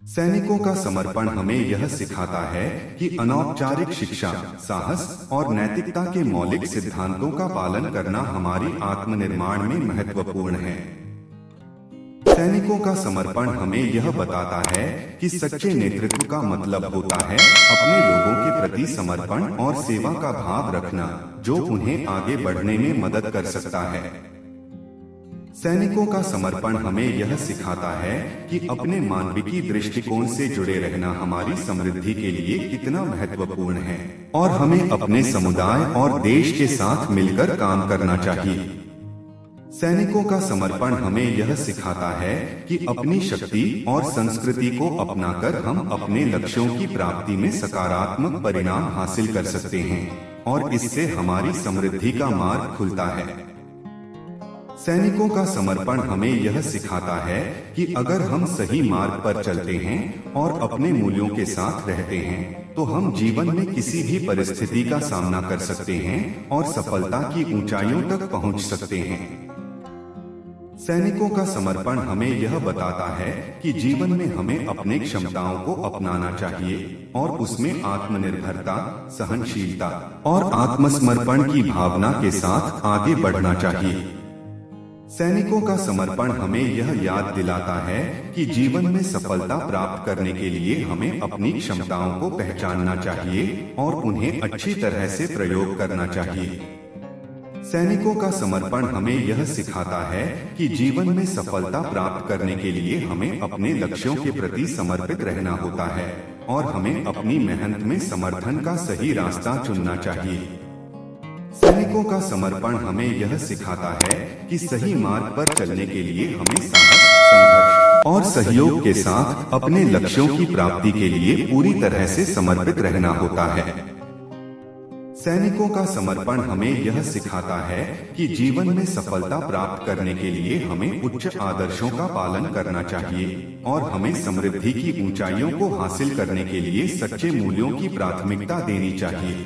सैनिकों का समर्पण हमें यह सिखाता है कि अनौपचारिक शिक्षा, साहस और नैतिकता के मौलिक सिद्धांतों का पालन करना हमारी आत्मनिर्माण में महत्वपूर्ण है। सैनिकों का समर्पण हमें यह बताता है कि सच्चे नेतृत्व का मतलब होता है अपने लोगों के प्रति समर्पण और सेवा का भाव रखना, जो उन्हें आगे बढ़ने में मदद कर सकता है। सैनिकों का समर्पण हमें यह सिखाता है कि अपने मानविकी दृष्टिकोण से जुड़े रहना हमारी समृद्धि के लिए कितना महत्वपूर्ण है और हमें अपने समुदाय और देश के साथ मिलकर काम करना चाहिए। सैनिकों का समर्पण हमें यह सिखाता है कि अपनी शक्ति और संस्कृति को अपनाकर हम अपने लक्ष्यों की प्राप्ति में सकारात्मक परिणाम हासिल कर सकते हैं और इससे हमारी समृद्धि का मार्ग खुलता है। सैनिकों का समर्पण हमें यह सिखाता है कि अगर हम सही मार्ग पर चलते हैं और अपने मूल्यों के साथ रहते हैं, तो हम जीवन में किसी भी परिस्थिति का सामना कर सकते हैं और सफलता की ऊंचाइयों तक पहुंच सकते हैं। सैनिकों का समर्पण हमें यह बताता है कि जीवन में हमें अपने क्षमताओं को अपनाना चाहिए और उसमें आत्मनिर्भरता, सहनशीलता और आत्मसमर्पण की भावना के साथ आगे बढ़ना चाहिए। सैनिकों का समर्पण हमें यह याद दिलाता है कि जीवन में सफलता प्राप्त करने के लिए हमें अपनी क्षमताओं को पहचानना चाहिए और उन्हें अच्छी तरह से प्रयोग करना चाहिए। सैनिकों का समर्पण हमें यह सिखाता है कि जीवन में सफलता प्राप्त करने के लिए हमें अपने लक्ष्यों के प्रति समर्पित रहना होता है और हमें अपनी मेहनत में समर्थन का सही रास्ता चुनना चाहिए। सैनिकों का समर्पण हमें यह सिखाता है कि सही मार्ग पर चलने के लिए हमें साहस, संघर्ष और सहयोग के साथ अपने लक्ष्यों की प्राप्ति के लिए पूरी तरह से समर्पित रहना होता है। सैनिकों का समर्पण हमें यह सिखाता है कि जीवन में सफलता प्राप्त करने के लिए हमें उच्च आदर्शों का पालन करना चाहिए और हमें समृद्धि की ऊंचाइयों को हासिल करने के लिए सच्चे मूल्यों की प्राथमिकता देनी चाहिए।